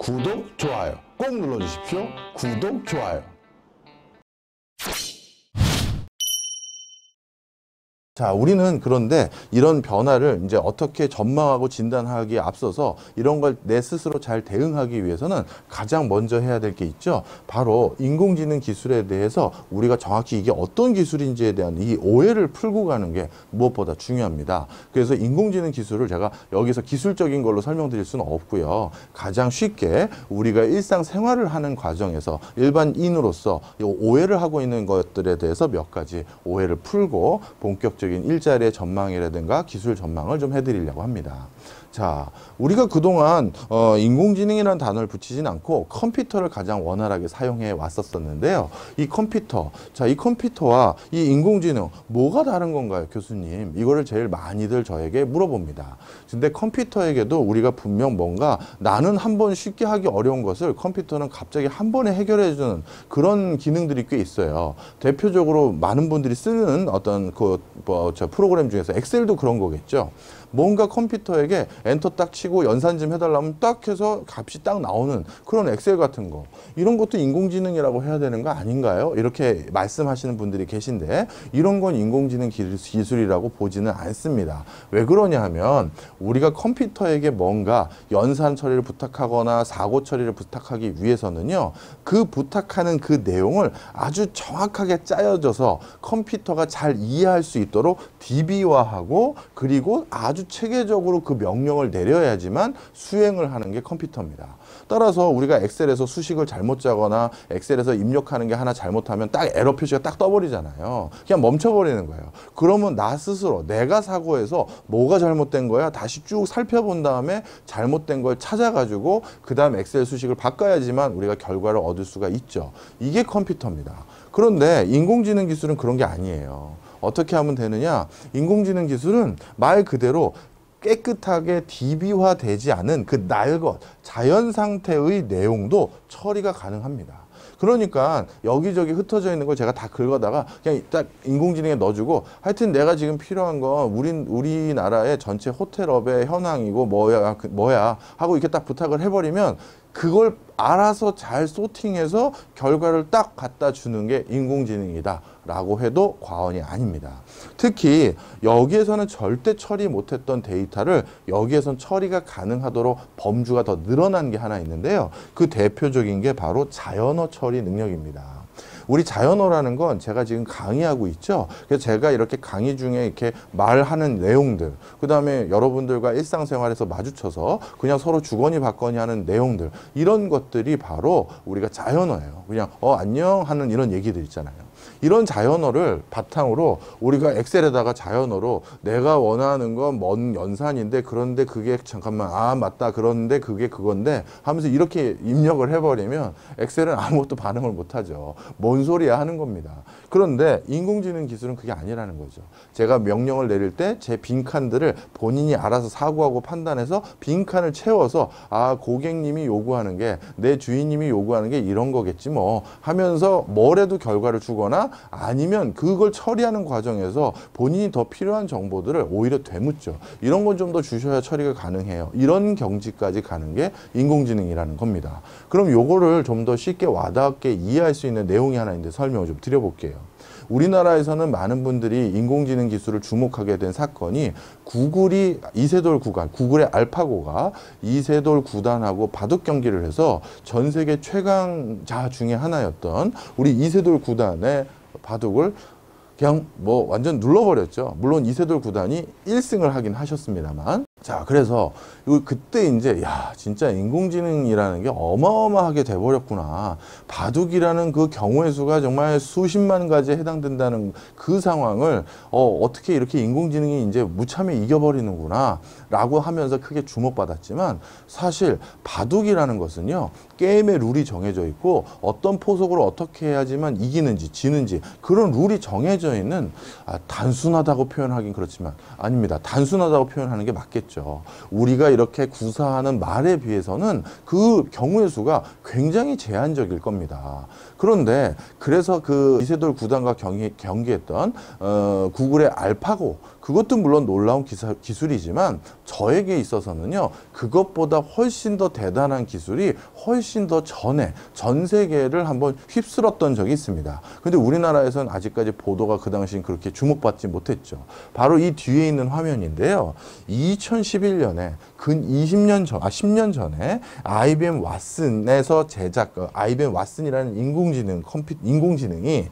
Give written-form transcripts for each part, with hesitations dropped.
구독, 좋아요 꼭 눌러주십시오. 구독, 좋아요. 자, 우리는 그런데 이런 변화를 이제 어떻게 전망하고 진단하기에 앞서서 이런 걸 내 스스로 잘 대응하기 위해서는 가장 먼저 해야 될 게 있죠. 바로 인공지능 기술에 대해서 우리가 정확히 이게 어떤 기술인지에 대한 이 오해를 풀고 가는 게 무엇보다 중요합니다. 그래서 인공지능 기술을 제가 여기서 기술적인 걸로 설명드릴 수는 없고요. 가장 쉽게 우리가 일상생활을 하는 과정에서 일반인으로서 이 오해를 하고 있는 것들에 대해서 몇 가지 오해를 풀고 본격적인 일자리의 전망이라든가 기술 전망을 좀 해드리려고 합니다. 자, 우리가 그동안 인공지능이라는 단어를 붙이진 않고 컴퓨터를 가장 원활하게 사용해 왔었는데요. 이 컴퓨터, 자, 이 컴퓨터와 이 인공지능 뭐가 다른 건가요, 교수님? 이거를 제일 많이들 저에게 물어봅니다. 근데 컴퓨터에게도 우리가 분명 뭔가 나는 한 번 쉽게 하기 어려운 것을 컴퓨터는 갑자기 한 번에 해결해 주는 그런 기능들이 꽤 있어요. 대표적으로 많은 분들이 쓰는 어떤 저 프로그램 중에서 엑셀도 그런 거겠죠. 뭔가 컴퓨터에게 엔터 딱 치고 연산 좀 해달라면 딱 해서 값이 딱 나오는 그런 엑셀 같은 거, 이런 것도 인공지능이라고 해야 되는 거 아닌가요? 이렇게 말씀하시는 분들이 계신데, 이런 건 인공지능 기술이라고 보지는 않습니다. 왜 그러냐 하면 우리가 컴퓨터에게 뭔가 연산 처리를 부탁하거나 사고 처리를 부탁하기 위해서는요, 그 부탁하는 그 내용을 아주 정확하게 짜여져서 컴퓨터가 잘 이해할 수 있도록 DB화하고, 그리고 아주 체계적으로 그 명령을 내려야지만 수행을 하는 게 컴퓨터입니다. 따라서 우리가 엑셀에서 수식을 잘못 짜거나 엑셀에서 입력하는 게 하나 잘못하면 딱 에러 표시가 딱 떠버리잖아요. 그냥 멈춰버리는 거예요. 그러면 나 스스로 내가 사고해서 뭐가 잘못된 거야 다시 쭉 살펴본 다음에 잘못된 걸 찾아가지고 그 다음 엑셀 수식을 바꿔야지만 우리가 결과를 얻을 수가 있죠. 이게 컴퓨터입니다. 그런데 인공지능 기술은 그런 게 아니에요. 어떻게 하면 되느냐? 인공지능 기술은 말 그대로 깨끗하게 DB화되지 않은 그 날것, 자연 상태의 내용도 처리가 가능합니다. 그러니까 여기저기 흩어져 있는 걸 제가 다 긁어다가 그냥 딱 인공지능에 넣어주고, 하여튼 내가 지금 필요한 건 우리나라의 전체 호텔업의 현황이고 뭐야 하고 이렇게 딱 부탁을 해버리면 그걸 알아서 잘 소팅해서 결과를 딱 갖다 주는 게 인공지능이다 라고 해도 과언이 아닙니다. 특히 여기에서는 절대 처리 못했던 데이터를 여기에선 처리가 가능하도록 범주가 더 늘어난 게 하나 있는데요. 그 대표적인 게 바로 자연어 처리 능력입니다. 우리 자연어라는 건 제가 지금 강의하고 있죠. 그래서 제가 이렇게 강의 중에 이렇게 말하는 내용들, 그 다음에 여러분들과 일상생활에서 마주쳐서 그냥 서로 주거니 받거니 하는 내용들, 이런 것들이 바로 우리가 자연어예요. 그냥 안녕 하는 이런 얘기들 있잖아요. 이런 자연어를 바탕으로 우리가 엑셀에다가 자연어로 내가 원하는 건 먼 연산인데, 그런데 그게 잠깐만 맞다, 그런데 그게 그건데 하면서 이렇게 입력을 해버리면 엑셀은 아무것도 반응을 못하죠. 뭔 소리야 하는 겁니다. 그런데 인공지능 기술은 그게 아니라는 거죠. 제가 명령을 내릴 때 제 빈칸들을 본인이 알아서 사고하고 판단해서 빈칸을 채워서 고객님이 요구하는 게, 내 주인님이 요구하는 게 이런 거겠지 뭐 하면서 뭐래도 결과를 주거나, 아니면 그걸 처리하는 과정에서 본인이 더 필요한 정보들을 오히려 되묻죠. 이런 건 좀 더 주셔야 처리가 가능해요. 이런 경지까지 가는 게 인공지능이라는 겁니다. 그럼 요거를 좀 더 쉽게 와닿게 이해할 수 있는 내용이 하나 있는데 설명을 좀 드려볼게요. 우리나라에서는 많은 분들이 인공지능 기술을 주목하게 된 사건이 구글이 이세돌 구간, 구글의 알파고가 이세돌 구단하고 바둑 경기를 해서 전 세계 최강자 중에 하나였던 우리 이세돌 구단의 바둑을 그냥 완전 눌러버렸죠. 물론 이세돌 구단이 1승을 하긴 하셨습니다만. 자, 그래서 그때 이제 진짜 인공지능이라는 게 어마어마하게 돼버렸구나. 바둑이라는 그 경우의 수가 정말 수십만 가지에 해당된다는 그 상황을 어떻게 이렇게 인공지능이 이제 무참히 이겨버리는구나 라고 하면서 크게 주목받았지만, 사실 바둑이라는 것은요, 게임의 룰이 정해져 있고 어떤 포석으로 어떻게 해야지만 이기는지 지는지 그런 룰이 정해져 있는, 단순하다고 표현하긴 그렇지만 아닙니다. 단순하다고 표현하는 게 맞겠죠. 우리가 이렇게 구사하는 말에 비해서는 그 경우의 수가 굉장히 제한적일 겁니다. 그런데 그래서 그 이세돌 구단과 경기했던 구글의 알파고, 그것도 물론 놀라운 기술이지만 저에게 있어서는요, 그것보다 훨씬 더 대단한 기술이 훨씬 더 전에 전 세계를 한번 휩쓸었던 적이 있습니다. 근데 우리나라에서는 아직까지 보도가 그 당시엔 그렇게 주목받지 못했죠. 바로 이 뒤에 있는 화면인데요. 2011년에 근 10년 전에 IBM 왓슨에서 IBM 왓슨이라는 인공지능이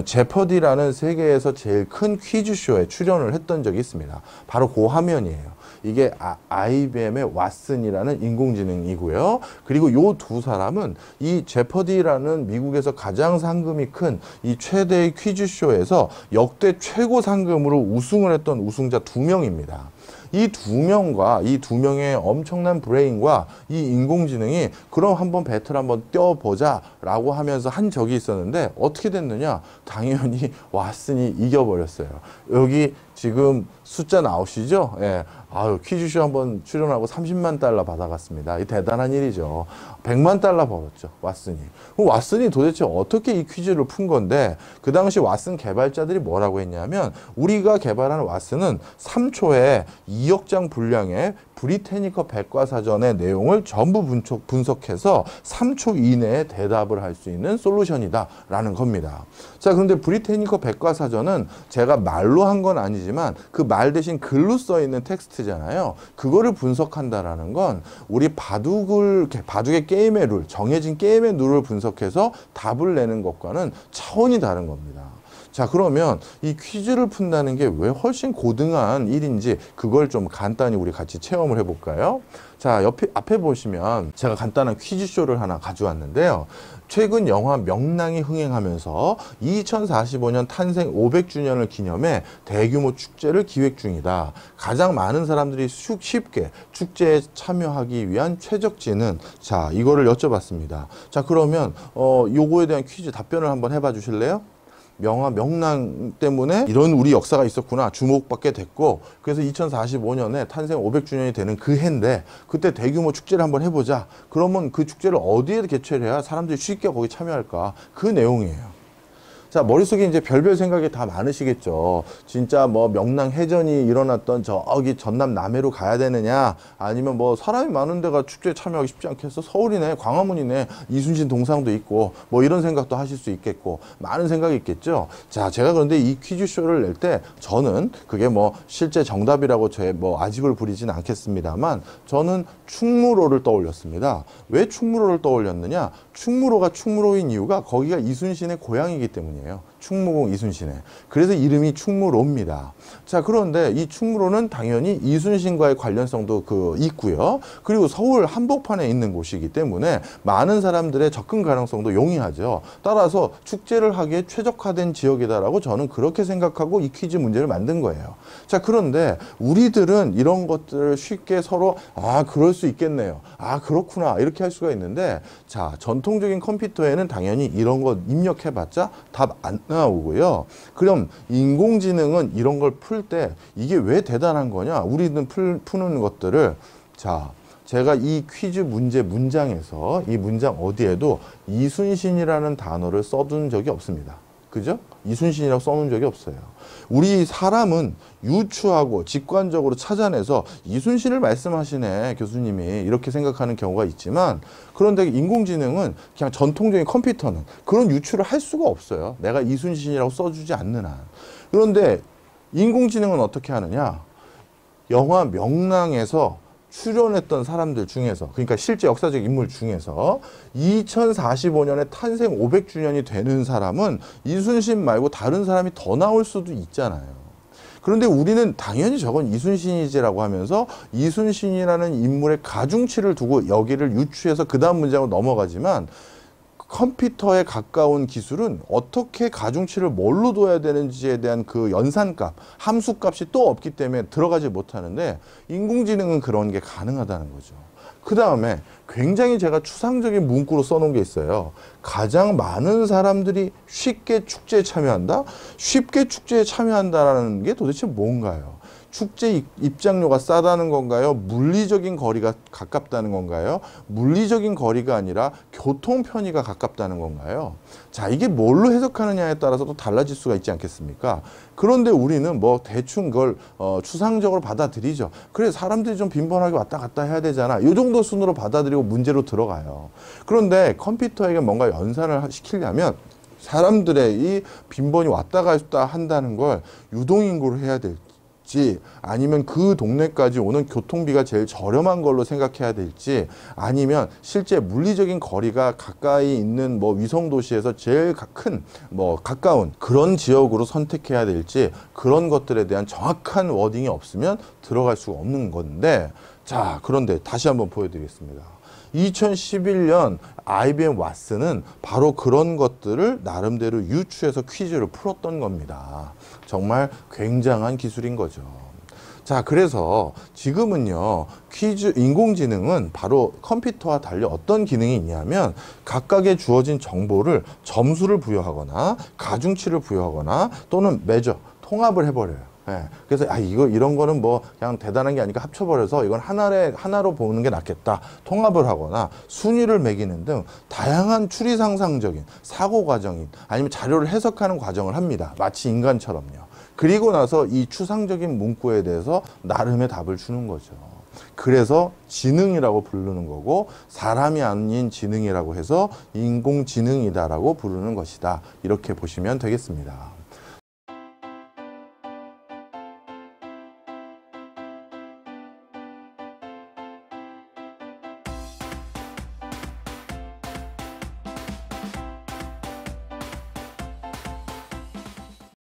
제퍼디라는 세계에서 제일 큰 퀴즈쇼에 출연을 했던 적이 있습니다. 바로 그 화면이에요. 이게 IBM의 왓슨이라는 인공지능이고요. 그리고 요 두 사람은 이 제퍼디라는 미국에서 가장 상금이 큰 이 최대의 퀴즈쇼에서 역대 최고 상금으로 우승을 했던 우승자 2명입니다. 이 두 명의 엄청난 브레인과 이 인공지능이 그럼 한번 배틀 한번 뛰어보자 라고 하면서 한 적이 있었는데 어떻게 됐느냐? 당연히 왓슨이 이겨버렸어요. 여기 지금 숫자 나오시죠? 예. 아유, 퀴즈쇼 한번 출연하고 30만 달러 받아갔습니다. 이 대단한 일이죠. 100만 달러 벌었죠, 왓슨이. 그럼 왓슨이 도대체 어떻게 이 퀴즈를 푼 건데, 그 당시 왓슨 개발자들이 뭐라고 했냐면, 우리가 개발한 왓슨은 3초에 2억 장 분량의 브리테니커 백과사전의 내용을 전부 분석해서 3초 이내에 대답을 할 수 있는 솔루션이다 라는 겁니다. 자, 그런데 브리테니커 백과사전은 제가 말로 한 건 아니지만 그 말 대신 글로 써 있는 텍스트잖아요. 그거를 분석한다라는 건 우리 바둑의 게임의 룰, 정해진 게임의 룰을 분석해서 답을 내는 것과는 차원이 다른 겁니다. 자, 그러면 이 퀴즈를 푼다는 게 왜 훨씬 고등한 일인지 그걸 좀 간단히 우리 같이 체험을 해볼까요? 자, 앞에 보시면 제가 간단한 퀴즈쇼를 하나 가져왔는데요. 최근 영화 명랑이 흥행하면서 2045년 탄생 500주년을 기념해 대규모 축제를 기획 중이다. 가장 많은 사람들이 쉽게 축제에 참여하기 위한 최적지는, 자, 이거를 여쭤봤습니다. 자, 그러면 요거에 대한 퀴즈 답변을 한번 해봐 주실래요? 영화 명랑 때문에 이런 우리 역사가 있었구나 주목받게 됐고, 그래서 2045년에 탄생 500주년이 되는 그 해인데 그때 대규모 축제를 한번 해보자. 그러면 그 축제를 어디에 개최를 해야 사람들이 쉽게 거기 참여할까? 그 내용이에요. 자, 머릿속에 이제 별별 생각이 다 많으시겠죠. 진짜 뭐 명랑 해전이 일어났던 저기 전남 남해로 가야 되느냐, 아니면 뭐 사람이 많은 데가 축제에 참여하기 쉽지 않겠어? 서울이네, 광화문이네, 이순신 동상도 있고, 뭐 이런 생각도 하실 수 있겠고, 많은 생각이 있겠죠. 자, 제가 그런데 이 퀴즈쇼를 낼 때 저는 그게 뭐 실제 정답이라고 뭐 아집을 부리진 않겠습니다만, 저는 충무로를 떠올렸습니다. 왜 충무로를 떠올렸느냐? 충무로가 충무로인 이유가 거기가 이순신의 고향이기 때문이에요. 충무공 이순신의. 그래서 이름이 충무로입니다. 자, 그런데 이 충무로는 당연히 이순신과의 관련성도 있고요. 그리고 서울 한복판에 있는 곳이기 때문에 많은 사람들의 접근 가능성도 용이하죠. 따라서 축제를 하기에 최적화된 지역이다라고 저는 그렇게 생각하고 이 퀴즈 문제를 만든 거예요. 자, 그런데 우리들은 이런 것들을 쉽게 서로 그럴 수 있겠네요. 그렇구나. 이렇게 할 수가 있는데, 자, 전통적인 컴퓨터에는 당연히 이런 거 입력해봤자 답 안 나오고요. 그럼 인공지능은 이런 걸 풀 때 이게 왜 대단한 거냐? 우리는 푸는 것들을, 자, 제가 이 퀴즈 문장에서 이 문장 어디에도 이순신이라는 단어를 써둔 적이 없습니다. 그죠? 이순신이라고 써놓은 적이 없어요. 우리 사람은 유추하고 직관적으로 찾아내서 이순신을 말씀하시네 교수님이, 이렇게 생각하는 경우가 있지만, 그런데 인공지능은 그냥 전통적인 컴퓨터는 그런 유추를 할 수가 없어요. 내가 이순신이라고 써주지 않는 한. 그런데 인공지능은 어떻게 하느냐? 영화 명랑에서 출연했던 사람들 중에서, 그러니까 실제 역사적 인물 중에서 2045년에 탄생 500주년이 되는 사람은 이순신 말고 다른 사람이 더 나올 수도 있잖아요. 그런데 우리는 당연히 저건 이순신이지라고 하면서 이순신이라는 인물의 가중치를 두고 여기를 유추해서 그 다음 문장으로 넘어가지만, 컴퓨터에 가까운 기술은 어떻게 가중치를 뭘로 둬야 되는지에 대한 그 연산값, 함수값이 또 없기 때문에 들어가지 못하는데, 인공지능은 그런 게 가능하다는 거죠. 그 다음에 굉장히 제가 추상적인 문구로 써놓은 게 있어요. 가장 많은 사람들이 쉽게 축제에 참여한다? 쉽게 축제에 참여한다라는 게 도대체 뭔가요? 축제 입장료가 싸다는 건가요? 물리적인 거리가 가깝다는 건가요? 물리적인 거리가 아니라 교통 편의가 가깝다는 건가요? 자, 이게 뭘로 해석하느냐에 따라서 또 달라질 수가 있지 않겠습니까? 그런데 우리는 뭐 대충 그걸 추상적으로 받아들이죠. 그래, 사람들이 좀 빈번하게 왔다 갔다 해야 되잖아. 이 정도 순으로 받아들이고 문제로 들어가요. 그런데 컴퓨터에게 뭔가 연산을 시키려면 사람들의 이 빈번히 왔다 갔다 한다는 걸 유동인구로 해야 될지, 아니면 그 동네까지 오는 교통비가 제일 저렴한 걸로 생각해야 될지, 아니면 실제 물리적인 거리가 가까이 있는 뭐 위성 도시에서 제일 큰 뭐 가까운 그런 지역으로 선택해야 될지, 그런 것들에 대한 정확한 워딩이 없으면 들어갈 수가 없는 건데, 자, 그런데 다시 한번 보여드리겠습니다. 2011년 IBM 왓슨은 바로 그런 것들을 나름대로 유추해서 퀴즈를 풀었던 겁니다. 정말 굉장한 기술인 거죠. 자, 그래서 지금은요, 인공지능은 바로 컴퓨터와 달리 어떤 기능이 있냐면, 각각의 주어진 정보를 점수를 부여하거나 가중치를 부여하거나 또는 통합을 해버려요. 예. 그래서 이런 거는 뭐 그냥 대단한 게 아니니까 합쳐버려서 이건 하나로 보는 게 낫겠다, 통합을 하거나 순위를 매기는 등 다양한 추리상상적인 사고 과정인, 아니면 자료를 해석하는 과정을 합니다. 마치 인간처럼요. 그리고 나서 이 추상적인 문구에 대해서 나름의 답을 주는 거죠. 그래서 지능이라고 부르는 거고, 사람이 아닌 지능이라고 해서 인공지능이다라고 부르는 것이다. 이렇게 보시면 되겠습니다.